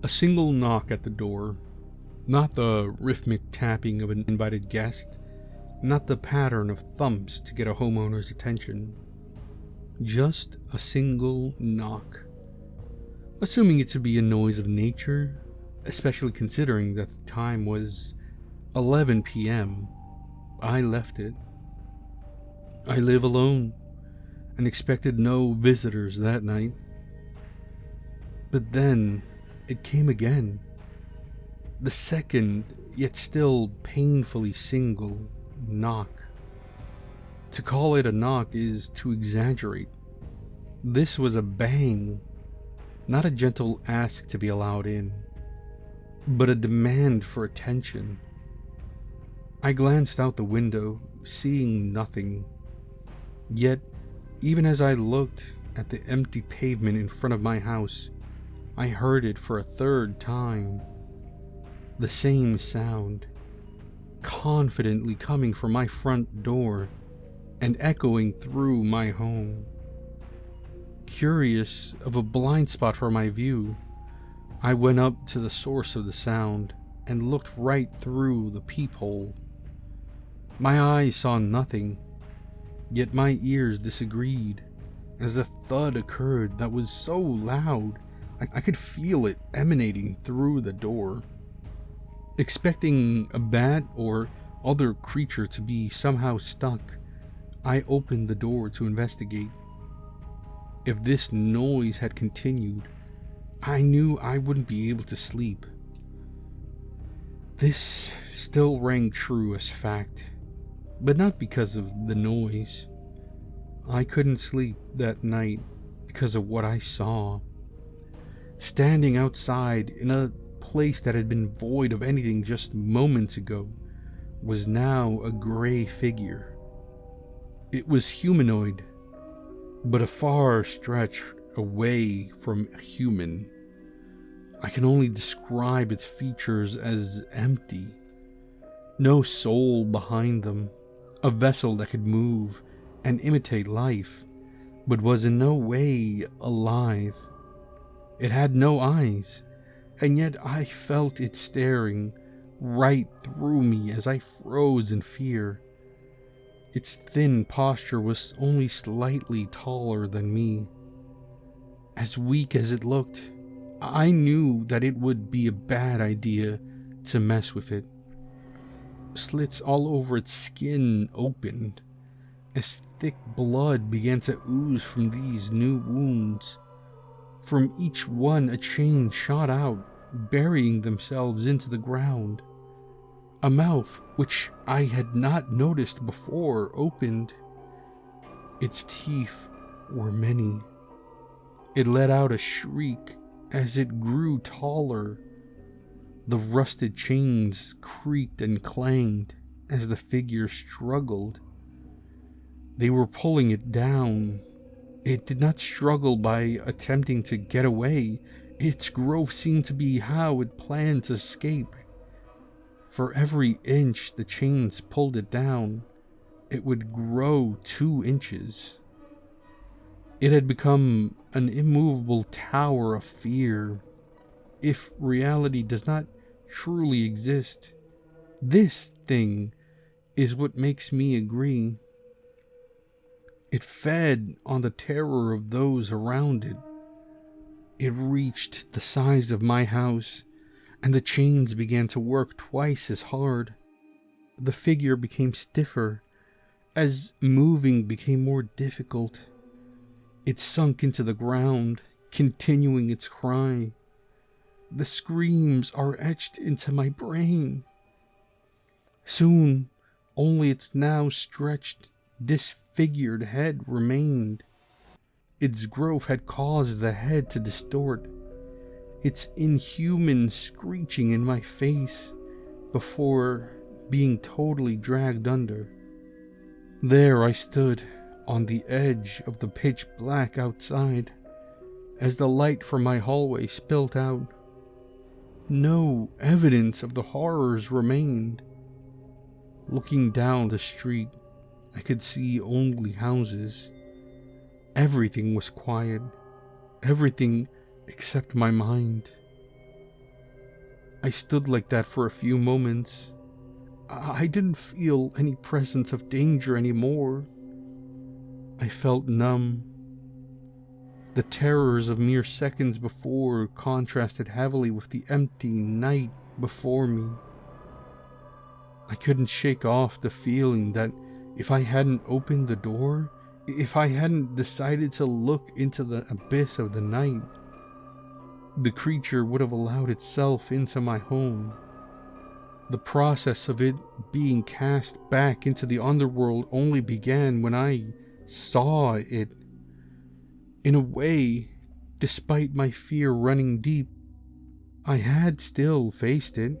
A single knock at the door, not the rhythmic tapping of an invited guest, not the pattern of thumps to get a homeowner's attention. Just a single knock. Assuming it to be a noise of nature, especially considering that the time was 11 p.m., I left it. I live alone and expected no visitors that night. But then it came again. The second, yet still painfully single, knock. To call it a knock is to exaggerate. This was a bang, not a gentle ask to be allowed in, but a demand for attention. I glanced out the window, seeing nothing. Yet, even as I looked at the empty pavement in front of my house, I heard it for a third time. The same sound, confidently coming from my front door and echoing through my home. Curious of a blind spot for my view, I went up to the source of the sound and looked right through the peephole. My eyes saw nothing, yet my ears disagreed, as a thud occurred that was so loud I could feel it emanating through the door. Expecting a bat or other creature to be somehow stuck, I opened the door to investigate. If this noise had continued, I knew I wouldn't be able to sleep. This still rang true as fact, but not because of the noise. I couldn't sleep that night because of what I saw. Standing outside in a place that had been void of anything just moments ago was now a gray figure. It was humanoid, but a far stretch away from human. I can only describe its features as empty. No soul behind them, a vessel that could move and imitate life, but was in no way alive. It had no eyes, and yet I felt it staring right through me as I froze in fear. Its thin posture was only slightly taller than me. As weak as it looked, I knew that it would be a bad idea to mess with it. Slits all over its skin opened, as thick blood began to ooze from these new wounds. From each one a chain shot out, burying themselves into the ground. A mouth, which I had not noticed before, opened. Its teeth were many. It let out a shriek as it grew taller. The rusted chains creaked and clanged as the figure struggled. They were pulling it down. It did not struggle by attempting to get away. Its growth seemed to be how it planned to escape. For every inch the chains pulled it down, it would grow 2 inches. It had become an immovable tower of fear. If reality does not truly exist, this thing is what makes me agree. It fed on the terror of those around it. It reached the size of my house, and the chains began to work twice as hard. The figure became stiffer as moving became more difficult. It sunk into the ground, continuing its cry. The screams are etched into my brain. Soon, only its now stretched, disfigured head remained. Its growth had caused the head to distort, its inhuman screeching in my face before being totally dragged under. There I stood on the edge of the pitch black outside as the light from my hallway spilt out. No evidence of the horrors remained. Looking down the street, I could see only houses. Everything was quiet. Everything except my mind. I stood like that for a few moments. I didn't feel any presence of danger anymore. I felt numb. The terrors of mere seconds before contrasted heavily with the empty night before me. I couldn't shake off the feeling that if I hadn't opened the door, if I hadn't decided to look into the abyss of the night, the creature would have allowed itself into my home. The process of it being cast back into the underworld only began when I saw it. In a way, despite my fear running deep, I had still faced it.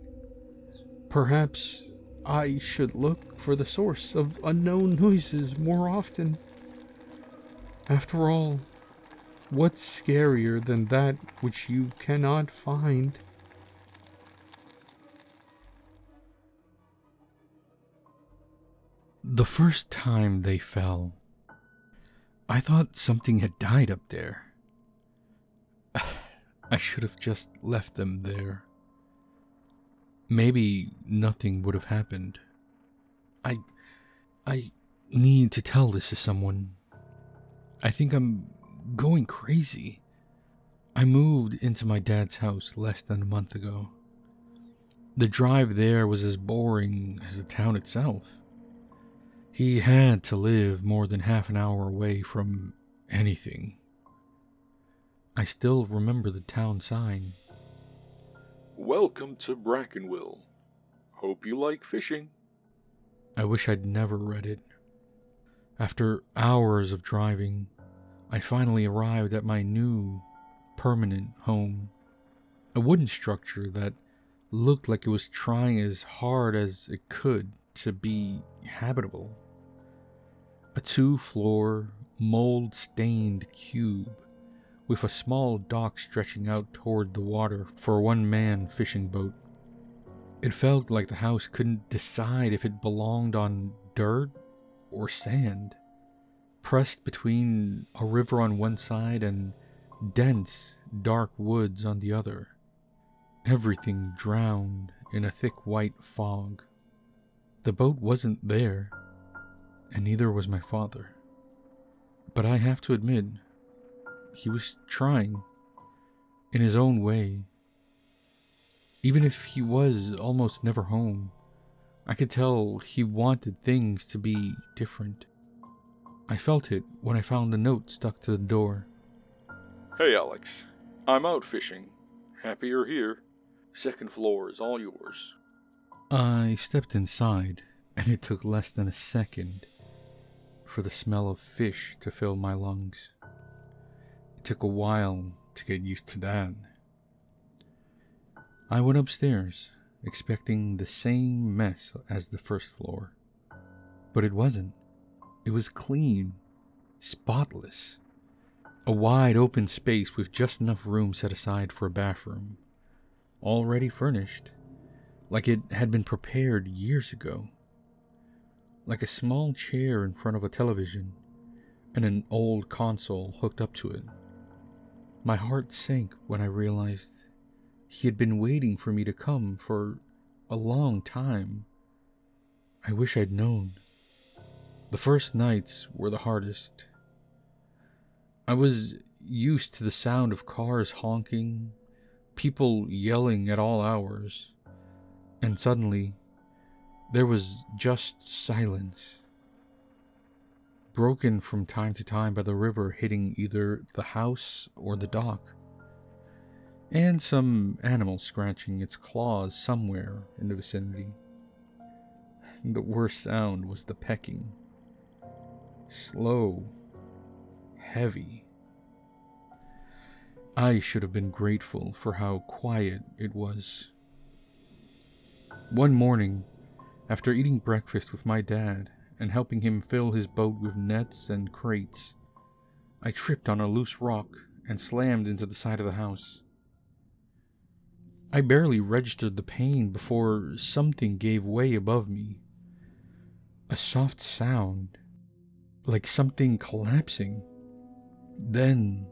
Perhaps I should look for the source of unknown noises more often. After all, what's scarier than that which you cannot find? The first time they fell, I thought something had died up there. I should have just left them there. Maybe nothing would have happened. I need to tell this to someone. I think I'm going crazy. I moved into my dad's house less than a month ago. The drive there was as boring as the town itself. He had to live more than half an hour away from anything. I still remember the town sign. Welcome to Brackenville. Hope you like fishing. I wish I'd never read it. After hours of driving, I finally arrived at my new, permanent home. A wooden structure that looked like it was trying as hard as it could to be habitable. A 2-floor, mold-stained cube with a small dock stretching out toward the water for a one-man fishing boat. It felt like the house couldn't decide if it belonged on dirt or sand, pressed between a river on one side and dense, dark woods on the other. Everything drowned in a thick white fog. The boat wasn't there, and neither was my father. But I have to admit, he was trying, in his own way. Even if he was almost never home, I could tell he wanted things to be different. I felt it when I found the note stuck to the door. Hey Alex, I'm out fishing. Happy you're here. Second floor is all yours. I stepped inside, and it took less than a second for the smell of fish to fill my lungs. It took a while to get used to that. I went upstairs, expecting the same mess as the first floor. But it wasn't. It was clean, spotless. A wide open space with just enough room set aside for a bathroom. Already furnished, like it had been prepared years ago. Like a small chair in front of a television, and an old console hooked up to it. My heart sank when I realized he had been waiting for me to come for a long time. I wish I'd known. The first nights were the hardest. I was used to the sound of cars honking, people yelling at all hours, and suddenly there was just silence, broken from time to time by the river hitting either the house or the dock, and some animal scratching its claws somewhere in the vicinity. The worst sound was the pecking. Slow, heavy. I should have been grateful for how quiet it was. One morning, after eating breakfast with my dad and helping him fill his boat with nets and crates, I tripped on a loose rock and slammed into the side of the house. I barely registered the pain before something gave way above me. A soft sound, like something collapsing. Then,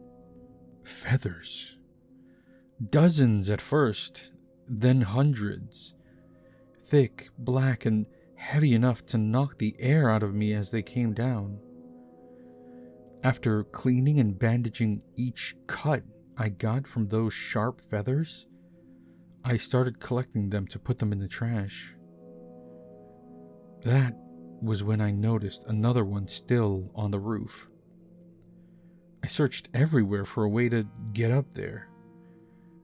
feathers. Dozens at first, then hundreds, thick, black, and heavy enough to knock the air out of me as they came down. After cleaning and bandaging each cut I got from those sharp feathers, I started collecting them to put them in the trash. That was when I noticed another one still on the roof. I searched everywhere for a way to get up there,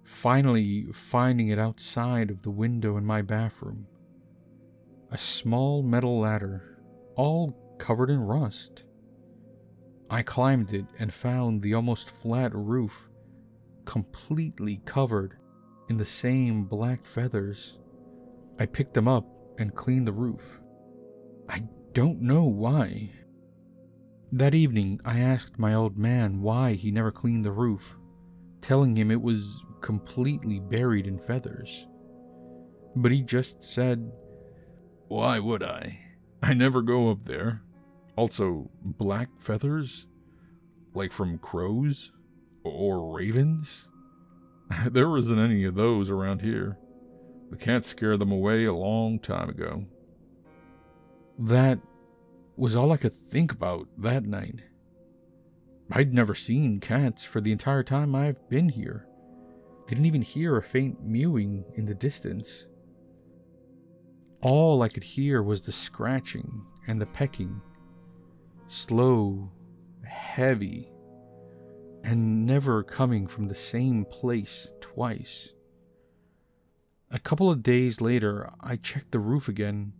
finally finding it outside of the window in my bathroom. A small metal ladder, all covered in rust. I climbed it and found the almost flat roof completely covered in the same black feathers. I picked them up and cleaned the roof. I don't know why. That evening, I asked my old man why he never cleaned the roof, telling him it was completely buried in feathers. But he just said, "Why would I? I never go up there. Also, black feathers? Like from crows? Or ravens? There isn't any of those around here. The cats scared them away a long time ago." That was all I could think about that night. I'd never seen cats for the entire time I've been here. Didn't even hear a faint mewing in the distance. All I could hear was the scratching and the pecking. Slow, heavy, and never coming from the same place twice. A couple of days later, I checked the roof again,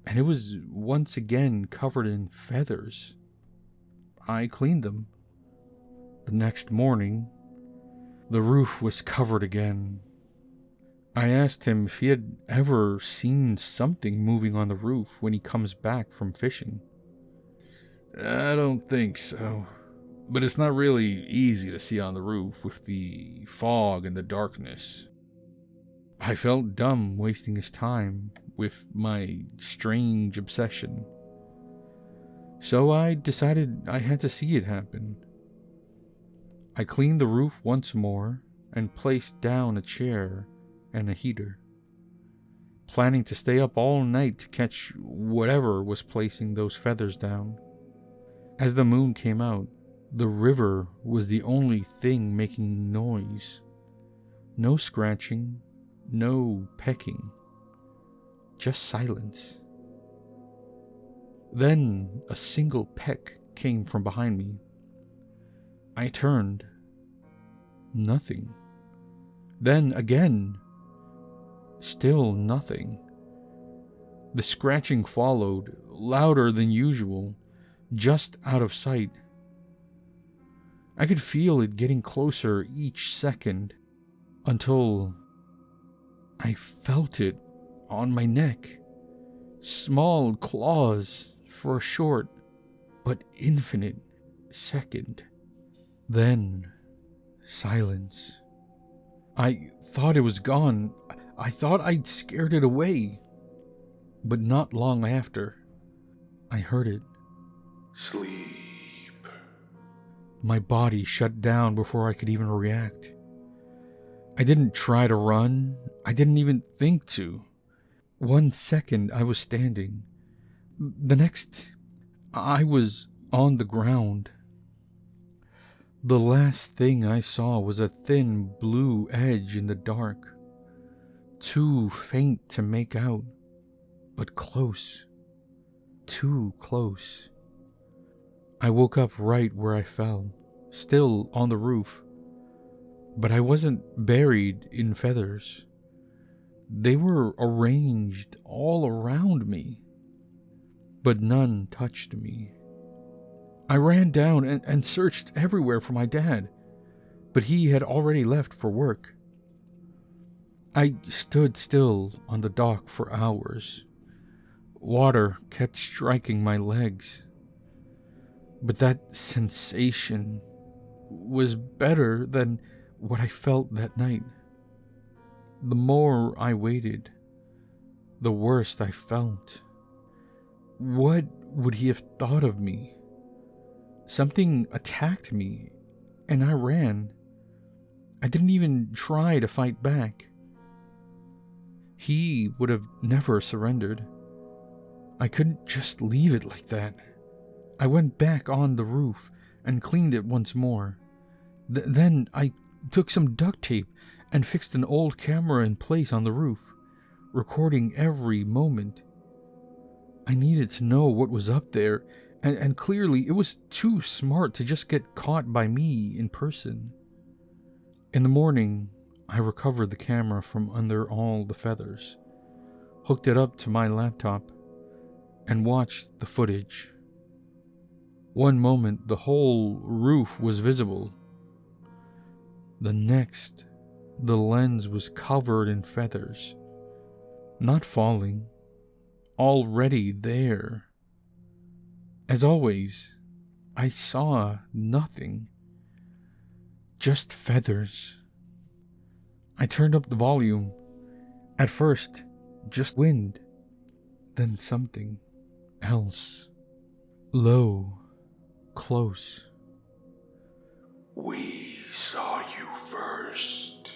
and it was once again covered in feathers. I cleaned them. The next morning, the roof was covered again. I asked him if he had ever seen something moving on the roof when he comes back from fishing. "I don't think so, but it's not really easy to see on the roof with the fog and the darkness." I felt dumb wasting his time with my strange obsession. So I decided I had to see it happen. I cleaned the roof once more and placed down a chair and a heater, planning to stay up all night to catch whatever was placing those feathers down. As the moon came out, the river was the only thing making noise. No scratching, no pecking, just silence. Then a single peck came from behind me. I turned. Nothing. Then again. Still nothing. The scratching followed, louder than usual, just out of sight. I could feel it getting closer each second, until I felt it on my neck. Small claws for a short but infinite second. Then silence. I thought it was gone. I thought I'd scared it away. But not long after, I heard it. "Sleep." My body shut down before I could even react. I didn't try to run. I didn't even think to. 1 second I was standing. The next, I was on the ground. The last thing I saw was a thin blue edge in the dark. Too faint to make out, but close. Too close. I woke up right where I fell, still on the roof. But I wasn't buried in feathers. They were arranged all around me, but none touched me. I ran down and searched everywhere for my dad, but he had already left for work. I stood still on the dock for hours. Water kept striking my legs, but that sensation was better than what I felt that night. The more I waited, the worse I felt. What would he have thought of me? Something attacked me, and I ran. I didn't even try to fight back. he would have never surrendered. I couldn't just leave it like that. I went back on the roof and cleaned it once more. Then I took some duct tape and fixed an old camera in place on the roof, recording every moment. I needed to know what was up there, and clearly it was too smart to just get caught by me in person. In the morning, I recovered the camera from under all the feathers, hooked it up to my laptop, and watched the footage. One moment, the whole roof was visible. The next, the lens was covered in feathers. Not falling, already there. As always, I saw nothing. Just feathers. I turned up the volume. At first, just wind. Then something else. Low. Close. We saw you first.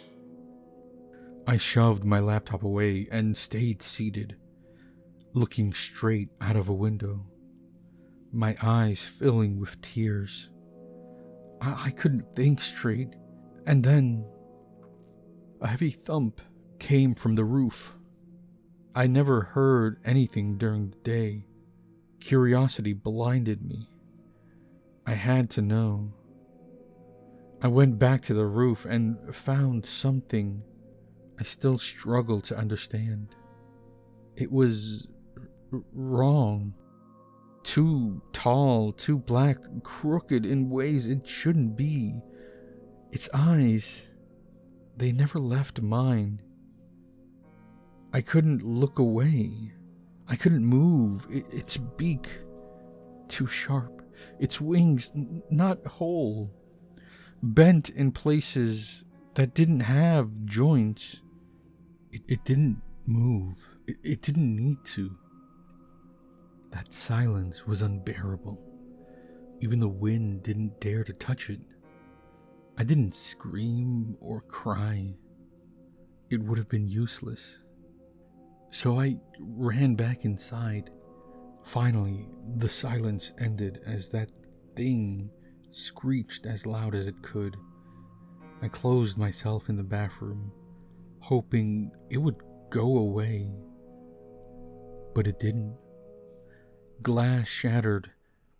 I shoved my laptop away and stayed seated, looking straight out of a window, my eyes filling with tears. I couldn't think straight, and then a heavy thump came from the roof. I never heard anything during the day. Curiosity blinded me. I had to know. I went back to the roof and found something I still struggle to understand. It was wrong. Too tall, too black, crooked in ways it shouldn't be. Its eyes, they never left mine. I couldn't look away. I couldn't move. Its beak, too sharp. Its wings, not whole. Bent in places that didn't have joints. It didn't move. It didn't need to. That silence was unbearable. Even the wind didn't dare to touch it. I didn't scream or cry. It would have been useless. So I ran back inside. Finally, the silence ended as that thing screeched as loud as it could. I closed myself in the bathroom, hoping it would go away. But it didn't. Glass shattered,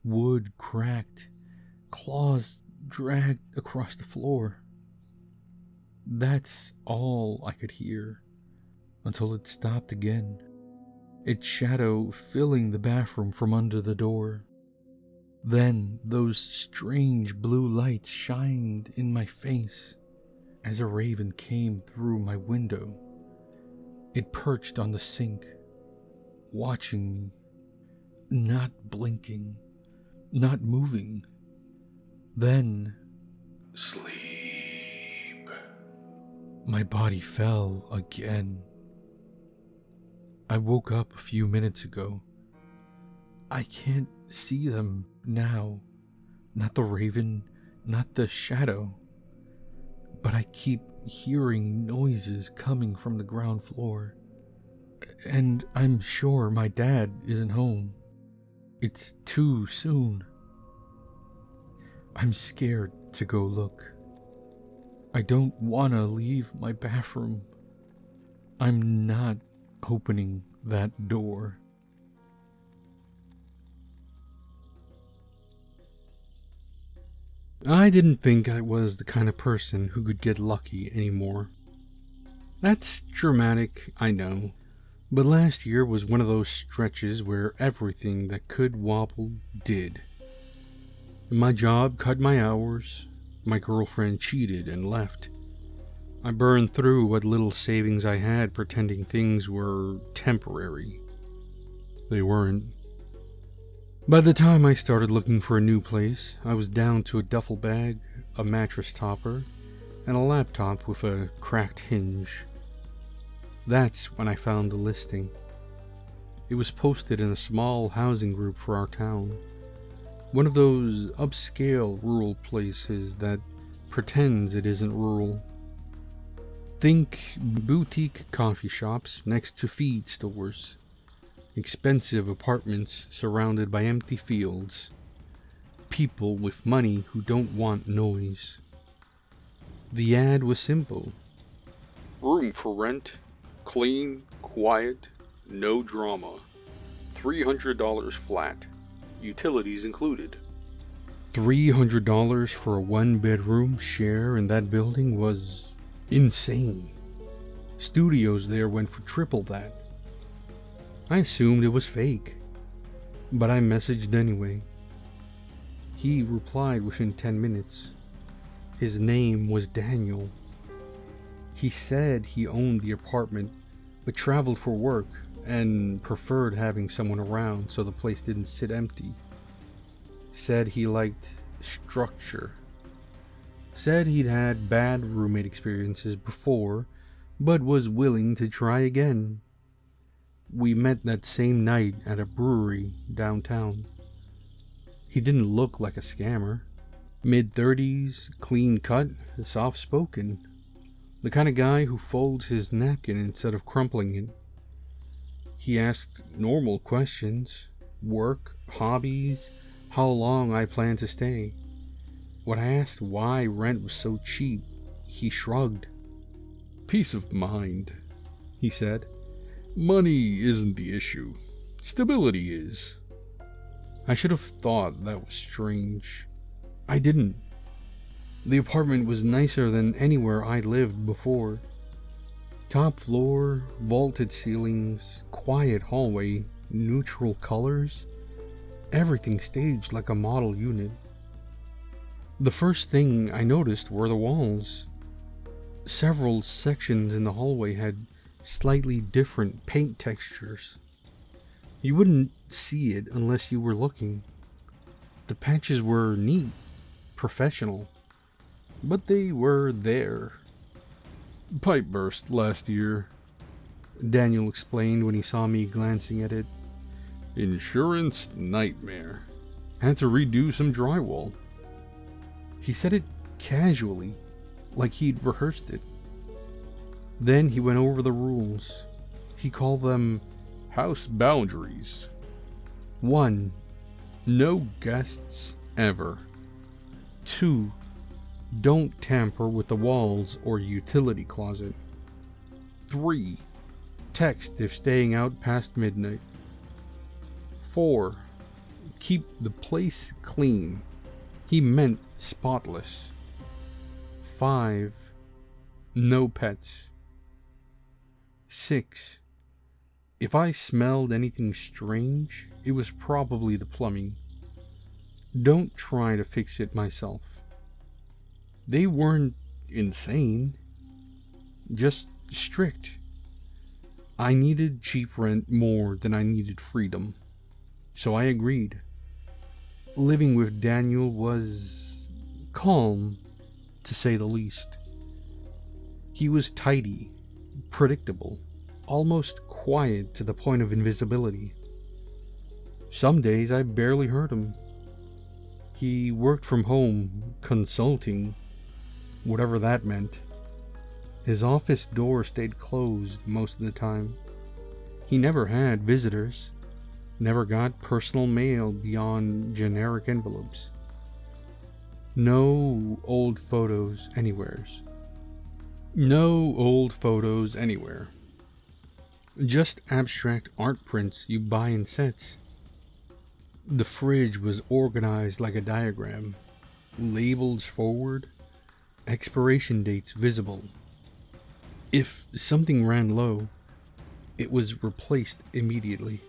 wood cracked, claws dragged across the floor. That's all I could hear, until it stopped again, its shadow filling the bathroom from under the door. Then those strange blue lights shined in my face as a raven came through my window. It perched on the sink, watching me, not blinking, not moving. Then, Sleep. my body fell again. I woke up a few minutes ago. I can't see them now. Not the raven, not the shadow. But I keep hearing noises coming from the ground floor. And I'm sure my dad isn't home. It's too soon. I'm scared to go look. I don't want to leave my bathroom. I'm not opening that door. I didn't think I was the kind of person who could get lucky anymore. That's dramatic, I know, but last year was one of those stretches where everything that could wobble did. My job cut my hours, my girlfriend cheated and left. I burned through what little savings I had pretending things were temporary. They weren't. By the time I started looking for a new place, I was down to a duffel bag, a mattress topper, and a laptop with a cracked hinge. That's when I found the listing. It was posted in a small housing group for our town. One of those upscale rural places that pretends it isn't rural. Think boutique coffee shops next to feed stores, expensive apartments surrounded by empty fields, people with money who don't want noise. The ad was simple. Room for rent, clean, quiet, no drama. $300 flat, utilities included. $300 for a one-bedroom share in that building was insane. Studios there went for triple that. I assumed it was fake, but I messaged anyway. He replied within 10 minutes. His name was Daniel. He said he owned the apartment, but traveled for work and preferred having someone around so the place didn't sit empty. Said he liked structure. Said he'd had bad roommate experiences before, but was willing to try again. We met that same night at a brewery downtown. He didn't look like a scammer. Mid-30s, clean cut, soft-spoken. The kind of guy who folds his napkin instead of crumpling it. He asked normal questions. Work, hobbies, how long I plan to stay. When I asked why rent was so cheap, he shrugged. Peace of mind, he said. Money isn't the issue. Stability is. I should have thought that was strange. I didn't. The apartment was nicer than anywhere I'd lived before. Top floor, vaulted ceilings, quiet hallway, neutral colors. Everything staged like a model unit. The first thing I noticed were the walls. Several sections in the hallway had slightly different paint textures. You wouldn't see it unless you were looking. The patches were neat, professional, but they were there. Pipe burst last year, Daniel explained when he saw me glancing at it. Insurance nightmare. Had to redo some drywall. He said it casually, like he'd rehearsed it. Then he went over the rules. He called them house boundaries. 1. No guests ever. 2. Don't tamper with the walls or utility closet. 3. Text if staying out past midnight. 4. Keep the place clean. He meant spotless. 5. No pets. 6. If I smelled anything strange, it was probably the plumbing. Don't try to fix it myself. They weren't insane, just strict. I needed cheap rent more than I needed freedom, so I agreed. Living with Daniel was calm, to say the least. He was tidy, predictable, almost quiet to the point of invisibility. Some days I barely heard him. He worked from home, consulting, whatever that meant. His office door stayed closed most of the time. He never had visitors, never got personal mail beyond generic envelopes. No old photos anywheres. No old photos anywhere. Just abstract art prints you buy in sets. The fridge was organized like a diagram. Labels forward, expiration dates visible. If something ran low, it was replaced immediately.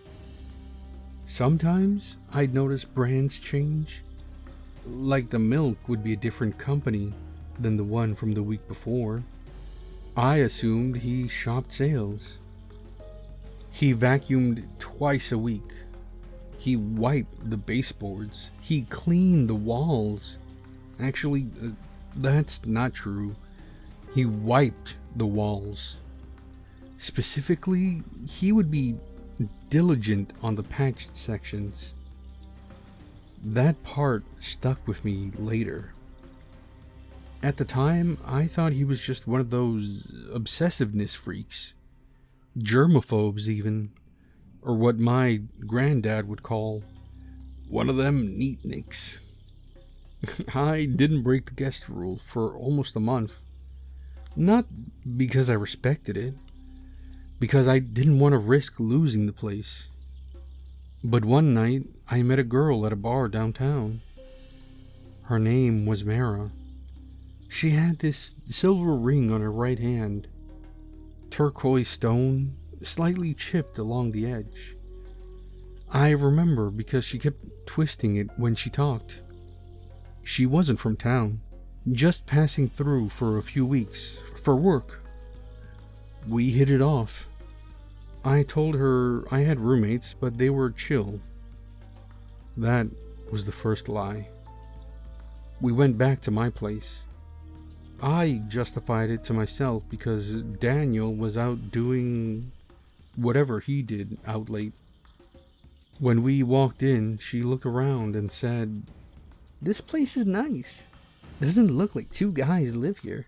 Sometimes I'd notice brands change, like the milk would be a different company than the one from the week before. I assumed he shopped sales. He vacuumed twice a week. He wiped the baseboards. He cleaned the walls. Actually, that's not true. He wiped the walls. Specifically, he would be diligent on the patched sections. That part stuck with me later. At the time, I thought he was just one of those obsessiveness freaks, germaphobes even, or what my granddad would call one of them neatniks. I didn't break the guest rule for almost a month. Not because I respected it, because I didn't want to risk losing the place. But one night, I met a girl at a bar downtown. Her name was Mara. She had this silver ring on her right hand, turquoise stone, slightly chipped along the edge. I remember because she kept twisting it when she talked. She wasn't from town, just passing through for a few weeks for work. We hit it off. I told her I had roommates, but they were chill. That was the first lie. We went back to my place. I justified it to myself because Daniel was out doing whatever he did out late. When we walked in, she looked around and said, "This place is nice. Doesn't look like two guys live here."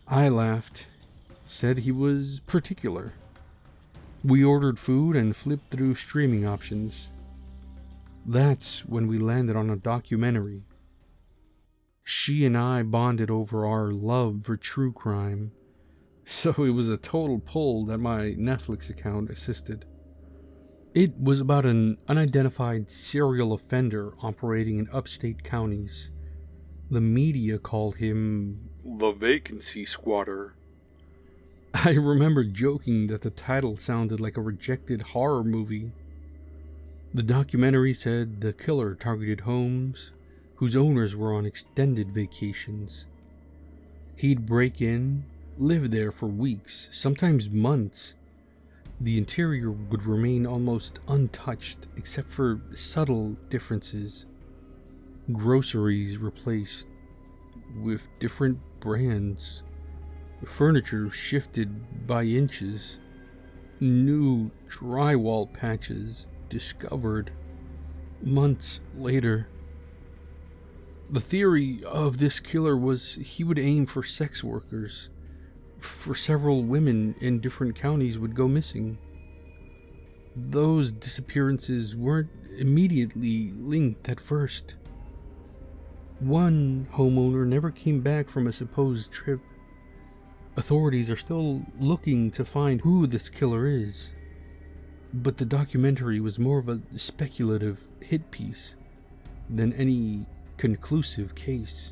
I laughed, said he was particular. We ordered food and flipped through streaming options. That's when we landed on a documentary. She and I bonded over our love for true crime, so it was a total pull that my Netflix account assisted. It was about an unidentified serial offender operating in upstate counties. The media called him The Vacancy Squatter. I remember joking that the title sounded like a rejected horror movie. The documentary said the killer targeted homes whose owners were on extended vacations. He'd break in, live there for weeks, sometimes months. The interior would remain almost untouched except for subtle differences. Groceries replaced with different brands. Furniture shifted by inches. New drywall patches discovered months later. The theory of this killer was he would aim for sex workers. For several women in different counties would go missing. Those disappearances weren't immediately linked at first. One homeowner never came back from a supposed trip. Authorities are still looking to find who this killer is. But the documentary was more of a speculative hit piece than any conclusive case.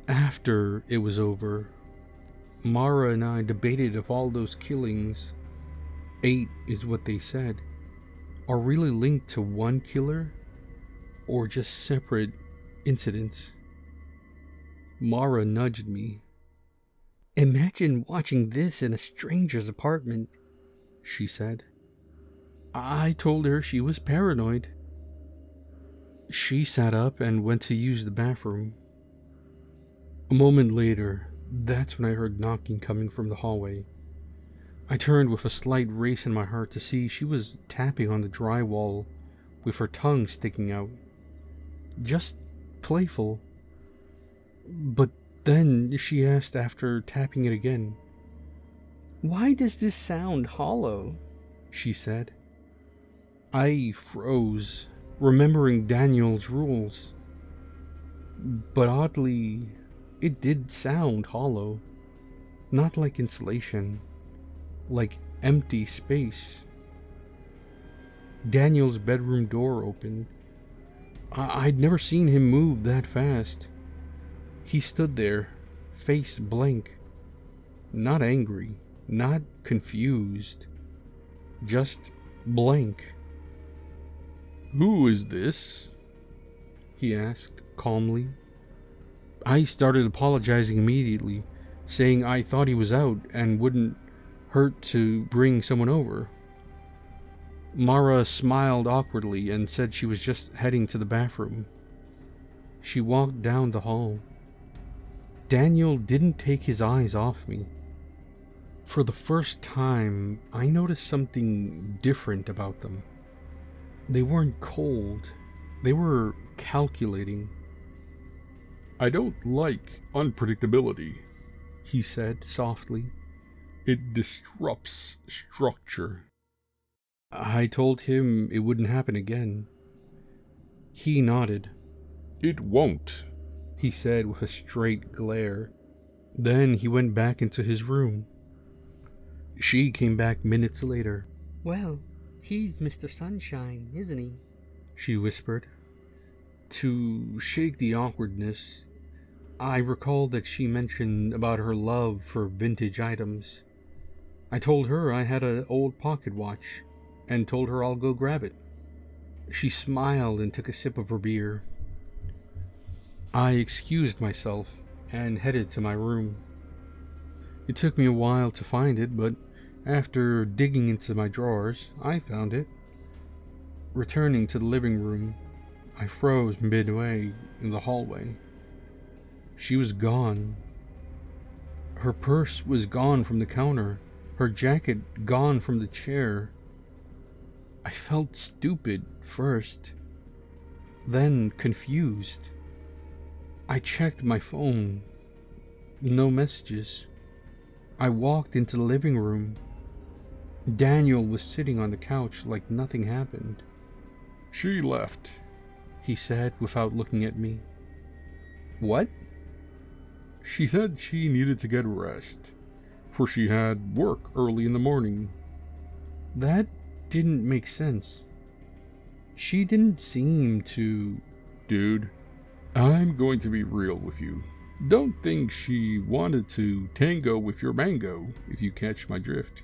After it was over, Mara and I debated if all those killings, 8 is what they said, are really linked to one killer or just separate incidents. Mara nudged me. "Imagine watching this in a stranger's apartment," she said. I told her she was paranoid. She sat up and went to use the bathroom. A moment later, that's when I heard knocking coming from the hallway. I turned with a slight race in my heart to see she was tapping on the drywall with her tongue sticking out. Just playful. But then she asked after tapping it again. "Why does this sound hollow?" she said. I froze, remembering Daniel's rules. But oddly, it did sound hollow. Not like insulation, like empty space. Daniel's bedroom door opened. I'd never seen him move that fast. He stood there, face blank. Not angry, not confused. Just blank. "Who is this?" he asked calmly. I started apologizing immediately, saying I thought he was out and wouldn't hurt to bring someone over. Mara smiled awkwardly and said she was just heading to the bathroom. She walked down the hall. Daniel didn't take his eyes off me. For the first time, I noticed something different about them. They weren't cold. They were calculating. I don't like unpredictability, he said softly. it disrupts structure. I told him it wouldn't happen again. He nodded. It won't. He said with a straight glare. Then he went back into his room. She came back minutes later. Well, he's Mr. Sunshine, isn't he? She whispered. To shake the awkwardness, I recalled that she mentioned about her love for vintage items. I told her I had an old pocket watch, and told her I'll go grab it. She smiled and took a sip of her beer. I excused myself and headed to my room. It took me a while to find it, but after digging into my drawers, I found it. Returning to the living room, I froze midway in the hallway. She was gone. Her purse was gone from the counter, her jacket gone from the chair. I felt stupid first, then confused. I checked my phone. No messages. I walked into the living room. Daniel was sitting on the couch like nothing happened. She left, He said without looking at me. What? She said she needed to get rest, for she had work early in the morning. That didn't make sense. She didn't seem to... Dude, I'm going to be real with you. Don't think she wanted to tango with your mango, if you catch my drift.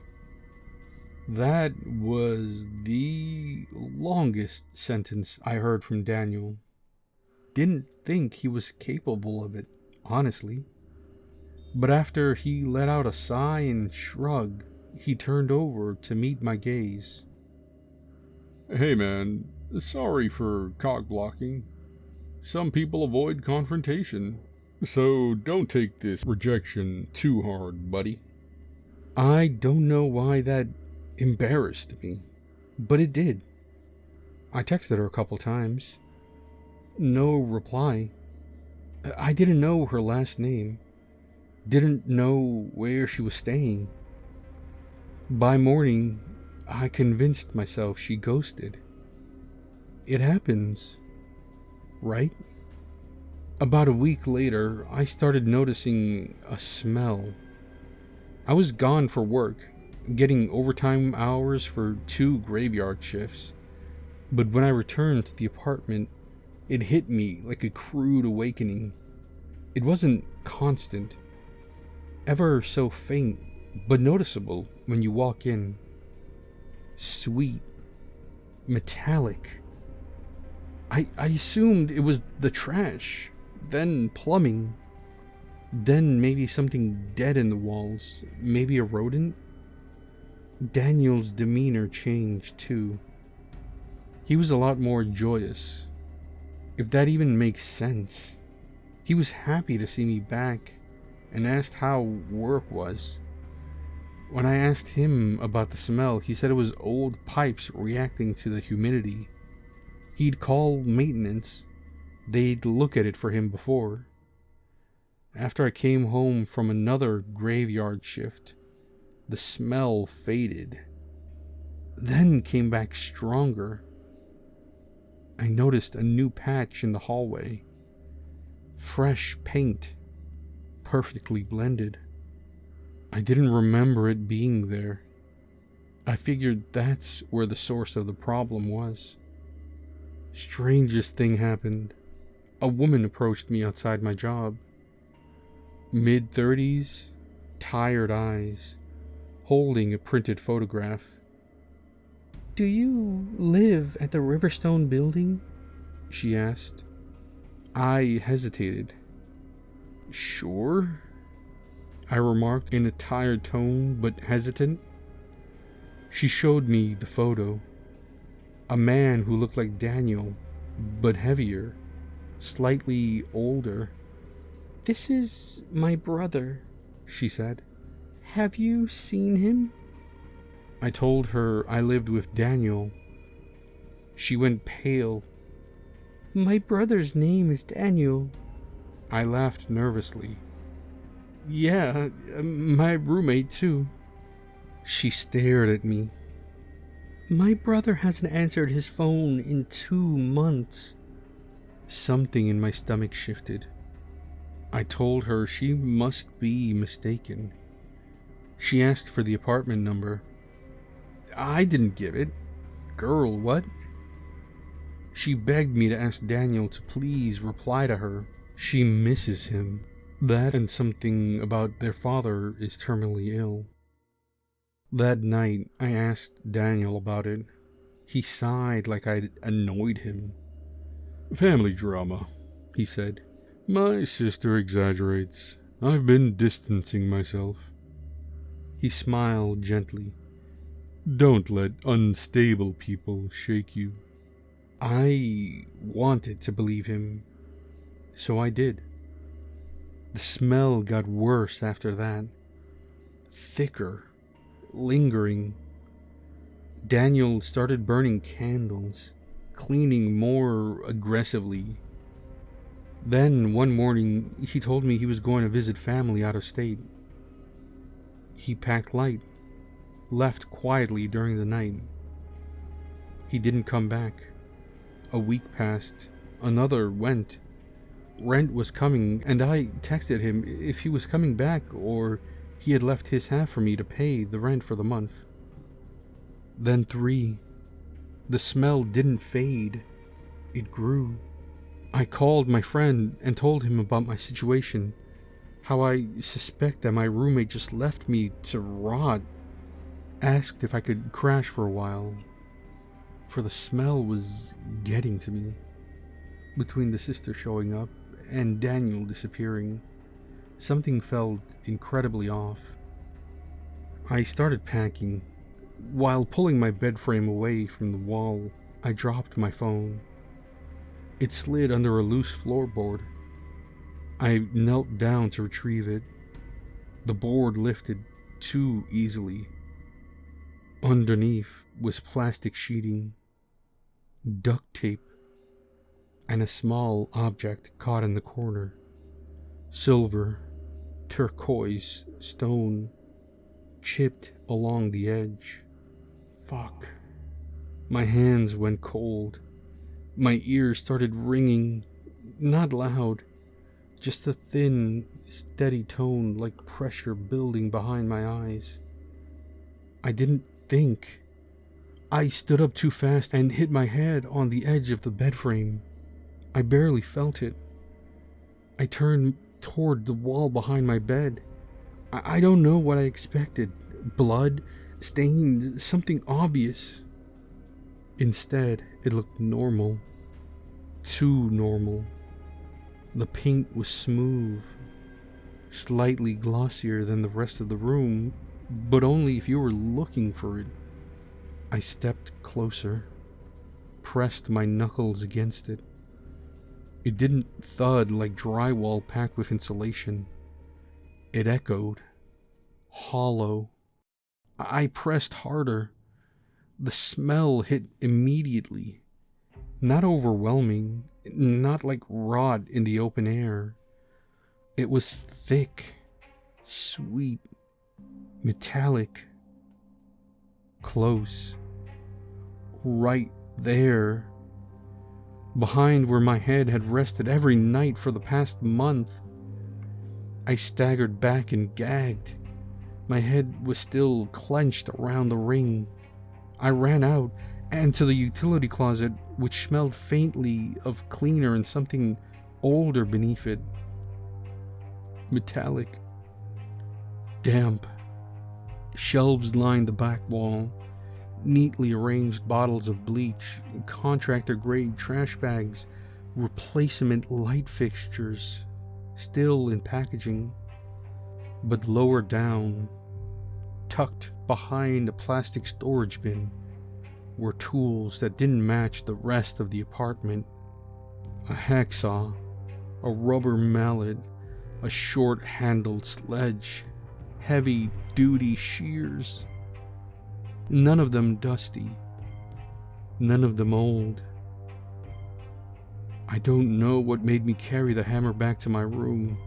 That was the longest sentence I heard from Daniel. Didn't think he was capable of it, honestly. But after he let out a sigh and shrug, he turned over to meet my gaze. Hey man, sorry for cock blocking. Some people avoid confrontation, so don't take this rejection too hard, buddy. I don't know why that embarrassed me, but it did. I texted her a couple times. No reply. I didn't know her last name. Didn't know where she was staying. By morning, I convinced myself she ghosted. It happens, right? About a week later, I started noticing a smell. I was gone for work, getting overtime hours for 2 graveyard shifts. But when I returned to the apartment, it hit me like a crude awakening. It wasn't constant, ever so faint, but noticeable when you walk in. Sweet, metallic. I assumed it was the trash, then plumbing, then maybe something dead in the walls, maybe a rodent. Daniel's demeanor changed too. He was a lot more joyous, if that even makes sense. He was happy to see me back and asked how work was. When I asked him about the smell, he said it was old pipes reacting to the humidity. He'd call maintenance. They'd look at it for him before. After I came home from another graveyard shift, the smell faded, then came back stronger. I noticed a new patch in the hallway. Fresh paint, perfectly blended. I didn't remember it being there. I figured that's where the source of the problem was. Strangest thing happened. A woman approached me outside my job. Mid-30s, tired eyes, holding a printed photograph. Do you live at the Riverstone building? She asked. I hesitated. Sure, I remarked in a tired tone but hesitant. She showed me the photo. A man who looked like Daniel, but heavier, slightly older. This is my brother, she said. Have you seen him? I told her I lived with Daniel. She went pale. My brother's name is Daniel. I laughed nervously. Yeah, my roommate too. She stared at me. My brother hasn't answered his phone in 2 months. Something in my stomach shifted. I told her she must be mistaken. She asked for the apartment number. I didn't give it. Girl, what? She begged me to ask Daniel to please reply to her. She misses him. That and something about their father is terminally ill. That night, I asked Daniel about it. He sighed like I'd annoyed him. Family drama, he said. My sister exaggerates. I've been distancing myself. He smiled gently. Don't let unstable people shake you. I wanted to believe him, so I did. The smell got worse after that. Thicker, lingering. Daniel started burning candles, cleaning more aggressively. Then, one morning, he told me he was going to visit family out of state. He packed light, left quietly during the night. He didn't come back. A week passed, another went. Rent was coming, and I texted him if he was coming back or he had left his half for me to pay the rent for the month. Then 3. The smell didn't fade. It grew. I called my friend and told him about my situation, how I suspect that my roommate just left me to rot. Asked if I could crash for a while, for the smell was getting to me. Between the sister showing up and Daniel disappearing, something felt incredibly off. I started packing. While pulling my bed frame away from the wall, I dropped my phone. It slid under a loose floorboard. I knelt down to retrieve it. The board lifted too easily. Underneath was plastic sheeting, duct tape, and a small object caught in the corner. Silver, turquoise stone, chipped along the edge. Fuck. My hands went cold. My ears started ringing, not loud, just a thin, steady tone like pressure building behind my eyes. I didn't think. I stood up too fast and hit my head on the edge of the bed frame. I barely felt it. I turned toward the wall behind my bed. I don't know what I expected. Blood, stains, something obvious. Instead, it looked normal. Too normal. The paint was smooth, slightly glossier than the rest of the room, but only if you were looking for it. I stepped closer, pressed my knuckles against it. It didn't thud like drywall packed with insulation. It echoed, hollow. I pressed harder. The smell hit immediately. Not overwhelming, not like rot in the open air. It was thick, sweet, metallic, close, right there, behind where my head had rested every night for the past month. I staggered back and gagged. My head was still clenched around the ring. I ran out and to the utility closet, which smelled faintly of cleaner and something older beneath it. Metallic. Damp. Shelves lined the back wall. Neatly arranged bottles of bleach, contractor-grade trash bags, replacement light fixtures, still in packaging. But lower down, tucked behind a plastic storage bin, were tools that didn't match the rest of the apartment. A hacksaw, a rubber mallet, a short-handled sledge, heavy-duty shears. None of them dusty, none of them old. I don't know what made me carry the hammer back to my room.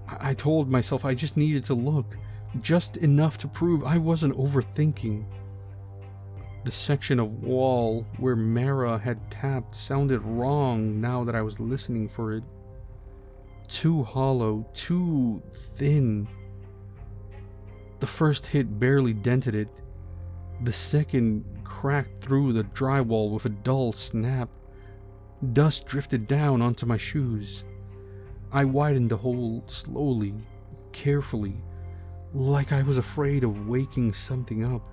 I told myself I just needed to look, just enough to prove I wasn't overthinking. The section of wall where Mara had tapped sounded wrong now that I was listening for it. Too hollow, too thin. The first hit barely dented it. The second cracked through the drywall with a dull snap. Dust drifted down onto my shoes. I widened the hole slowly, carefully, like I was afraid of waking something up.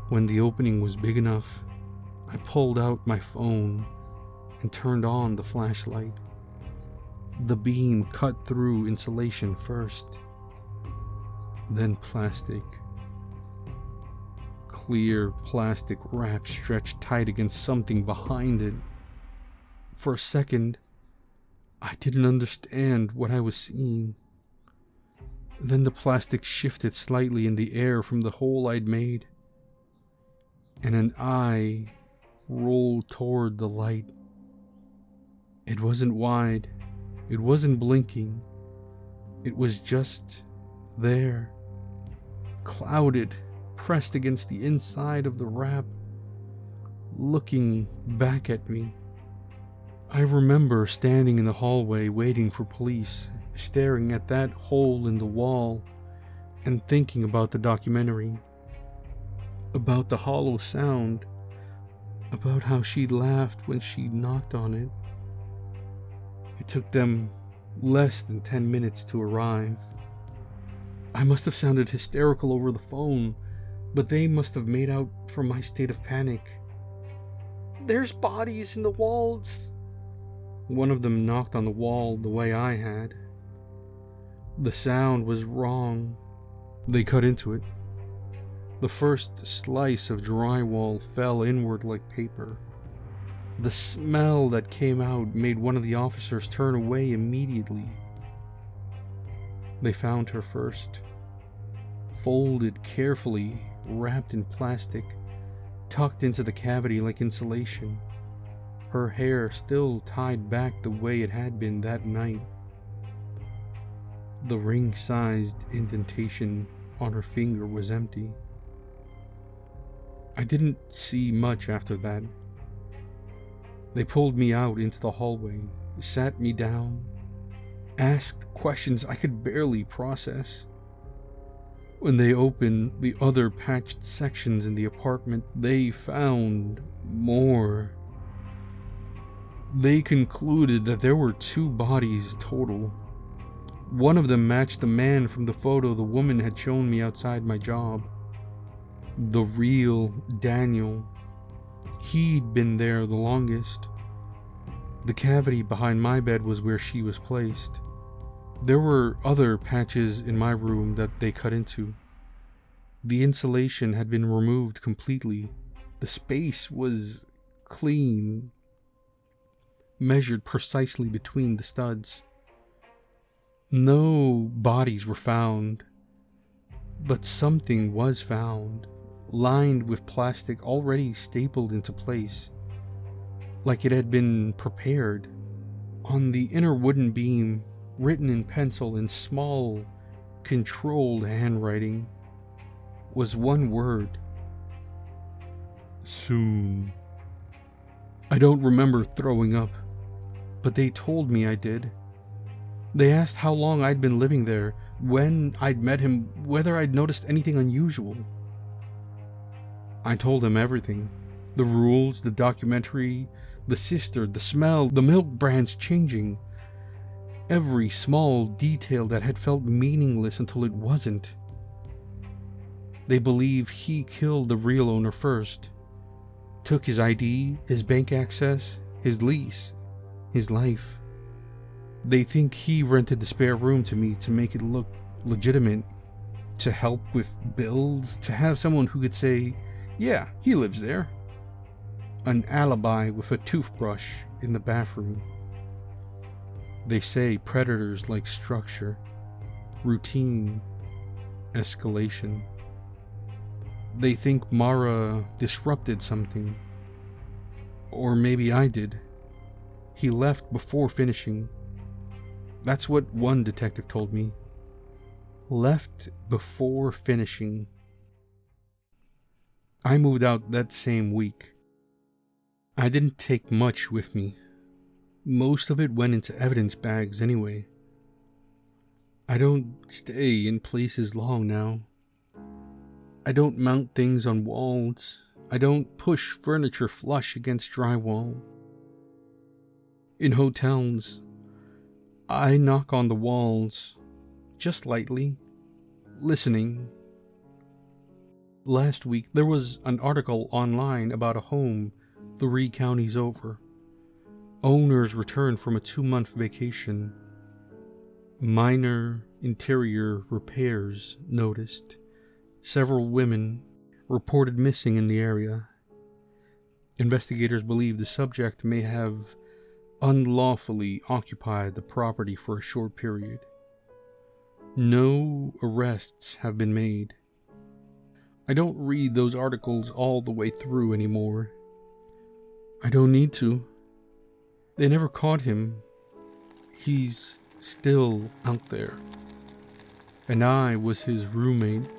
When the opening was big enough, I pulled out my phone and turned on the flashlight. The beam cut through insulation first, then plastic. Clear plastic wrap stretched tight against something behind it. For a second, I didn't understand what I was seeing. Then the plastic shifted slightly in the air from the hole I'd made, and an eye rolled toward the light. It wasn't wide, it wasn't blinking, it was just there, clouded, pressed against the inside of the wrap, looking back at me. I remember standing in the hallway waiting for police, staring at that hole in the wall and thinking about the documentary, about the hollow sound, about how she laughed when she knocked on it. It took them less than 10 minutes to arrive. I must have sounded hysterical over the phone, but they must have made out from my state of panic. "There's bodies in the walls." One of them knocked on the wall the way I had. The sound was wrong. They cut into it. The first slice of drywall fell inward like paper. The smell that came out made one of the officers turn away immediately. They found her first, folded carefully, wrapped in plastic, tucked into the cavity like insulation. Her hair still tied back the way it had been that night. The ring-sized indentation on her finger was empty. I didn't see much after that. They pulled me out into the hallway, sat me down, asked questions I could barely process. When they opened the other patched sections in the apartment, they found more. They concluded that there were 2 bodies total. One of them matched the man from the photo the woman had shown me outside my job. The real Daniel. He'd been there the longest. The cavity behind my bed was where she was placed. There were other patches in my room that they cut into. The insulation had been removed completely. The space was clean, measured precisely between the studs. No bodies were found, but something was found, lined with plastic already stapled into place, like it had been prepared. On the inner wooden beam, written in pencil in small, controlled handwriting, was one word: soon. I don't remember throwing up, but they told me I did. They asked how long I'd been living there, when I'd met him, whether I'd noticed anything unusual. I told them everything. The rules, the documentary, the sister, the smell, the milk brands changing. Every small detail that had felt meaningless until it wasn't. They believe he killed the real owner first. Took his ID, his bank access, his lease, his life. They think he rented the spare room to me to make it look legitimate, to help with bills, to have someone who could say, yeah, he lives there. An alibi with a toothbrush in the bathroom. They say predators like structure, routine, escalation. They think Mara disrupted something. Or maybe I did. He left before finishing. That's what one detective told me. Left before finishing. I moved out that same week. I didn't take much with me. Most of it went into evidence bags anyway. I don't stay in places long now. I don't mount things on walls. I don't push furniture flush against drywall. In hotels, I knock on the walls, just lightly, listening. Last week, there was an article online about a home 3 counties over. Owners returned from a 2-month vacation. Minor interior repairs noticed. Several women reported missing in the area. Investigators believe the subject may have unlawfully occupied the property for a short period. No arrests have been made. I don't read those articles all the way through anymore. I don't need to. They never caught him. He's still out there. And I was his roommate.